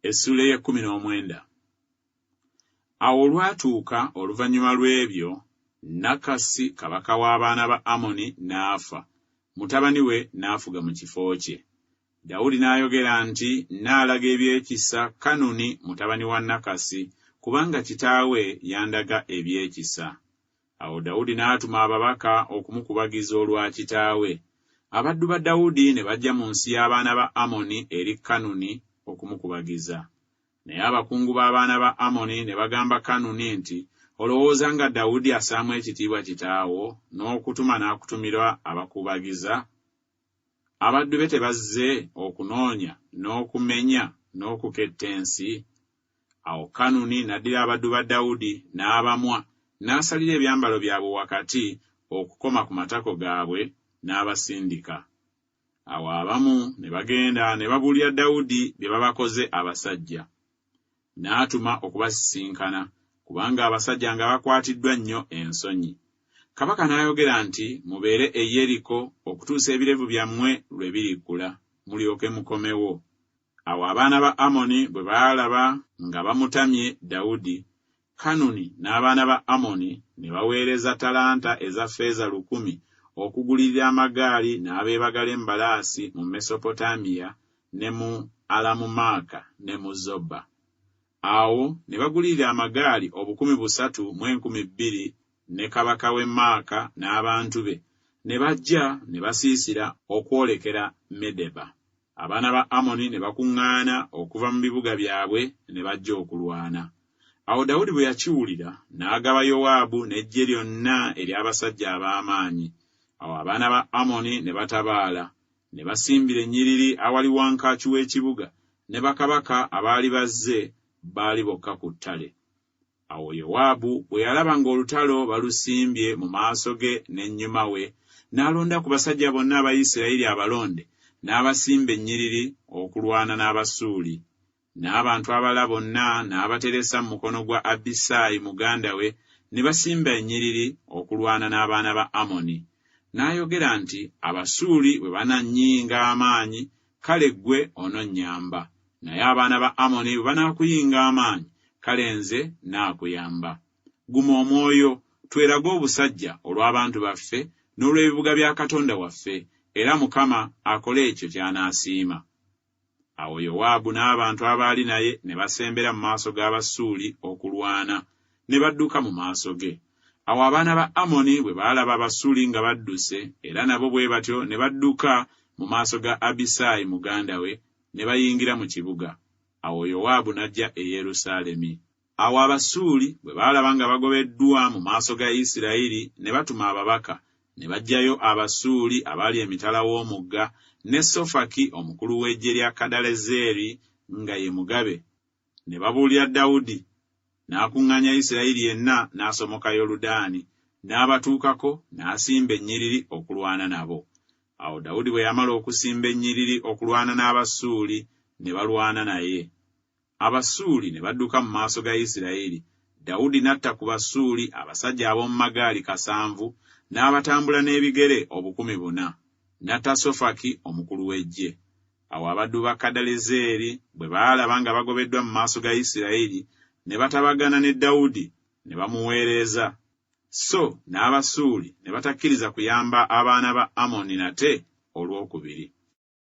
Essula ya 19. Awo olwatuuka oluvannyuma lw'ebyo, Nakasi kabaka w'abaana ba Amoni n'afa, mutabani we n'afuga mu kifo kye. Dawudi n'ayogera nti, "Nnaalaga ebyekisa Kanuni mutabani wa Nakasi, kubanga kitaawe yandaga ebyekisa." Awo Dawudi n'atuma ababaka okumukubagiza olwa kitaawe. Abaddu ba Dawudi ne bajja mu nsi y'abaana ba Amoni eri Kanuni okumukubagiza. Naye abakungu b'abaana ba Amoni ne bagamba Kanuni nti, "Olowooza nga Dawudi assaamu ekitiibwa kitaawo n'okutuma n'akutumira abakubagiza? Abaddu be tebazze okunoonya n'okumenya n'okuketta ensi?" Awo Kanuni n'addira abaddu ba Dawudi n'abamwa, n'asalira ebyambalo byabwe wakati okukoma ku matako gaabwe, n'abasindika. Awo abamu ne bagenda ne babuulira Dawudi bye babakoze abasajja. N'atuma okubasisinkana, kubanga abasajja nga bakwatiddwa nnyo ensonyi. Kabaka n'ayogera nti, "Mubeere e Yeriko okutuusa ebirevu byammwe lwe biriggula, mulyoke mukomewo." Awo abaana ba Amoni bwe baalaba nga bamutamye Dawudi, Kanuni n'abaana ba Amoni ne baweereza talanta eza ffeeza 1,000 okugulirira amagaali n'abeebagala embalaasi mu Mesopotamiya ne mu Alamumaaka ne mu Zoba. Awo ne bagulirira amagaali 3,200 ne kabaka w'e Maaka n'abantu be, ne bajja ne basiisira okwolekera Medeba. Abaana ba Amoni ne bakuŋŋaana okuva mu bibuga byabwe ne bajja okulwana. Awo Dawudi bwe yakiwulira, n'agaba Yowaabu n'eggye lyonna ery'abasajja ab'amaanyi. Awo abaana ba Amoni ne batabaala, ne basimbira ennyiriri awali wankaaki w'ekibuga, ne bakabaka abaali bazze baali bokka ku ttale. Awo Yowaabu bwe yalaba ng'olutalo balusimbye mu maaso ge n'ennyuma we, n'alonda ku basajja bonna Abayisirayiri abalonde, n'abasimba ennyiriri okulwana n'Abasuuli. N'abantu abalala bonna n'abateresa mu mukono gwa Abisaayi muganda we, ne basimba ennyiriri okulwana n'abaana ba Amoni. N'ayogera nti, "Abasuuli bwe banannyinga amaanyi, kale ggwe ononnyamba. Naye abaana ba Amoni bwe banaakuyinga amaanyi, kale nze naakuyamba. Guma omwoyo, twerage obusajja olw'abantu baffe n'olw'ebibuga bya Katonda waffe, era Mukama akole ekyo ky'anaasiima." Awo Yowaabu n'abantu abaali naye ne basembera mu maaso g'Abasuuli okulwana, ne badduka mu maaso ge. Awo abaana ba Amoni bwe baalaba Abasuuli nga badduse, era nabo bwe batyo ne badduka mu maaso ga Abisaayi muganda we, ne bayingira mu kibuga. Awo Yowaabu n'ajja e Yerusaalemi. Awo Abasuuli bwe baalaba nga bagobeddwa mu maaso ga Isirayiri, ne batuma ababaka, ne baggyayo Abasuuli abaali emitala w'omugga, ne Sofaki omukulu w'eggye lya Kadalezeri nga ye mugabe. Ne babuulira Dawudi, n'akuŋŋaanya Isirayiri yenna, n'asomoka Yoludaani, n'abatuukako, n'asimba ennyiriri okulwana nabo. Awo Dawudi bwe yamala okusimba ennyiriri okulwana n'Abasuuli, ne balwana naye. Abasuuli ne badduka mu maaso ga Isirayiri. Dawudi n'atta ku Basuuli abasajja ab'omu magaali 700, n'abatambula n'ebigere 400. N'atta Sofaki omukulu w'eggye. Awo abaddu ba Kadalezeri bwe baalaba nga bagobeddwa mu maaso ga Isirayiri, ne batabagana ne Dawudi, ne bamuweereza. So n'Abasuuli ne batakkiriza kuyamba abaana ba Amoni nate olwokubiri.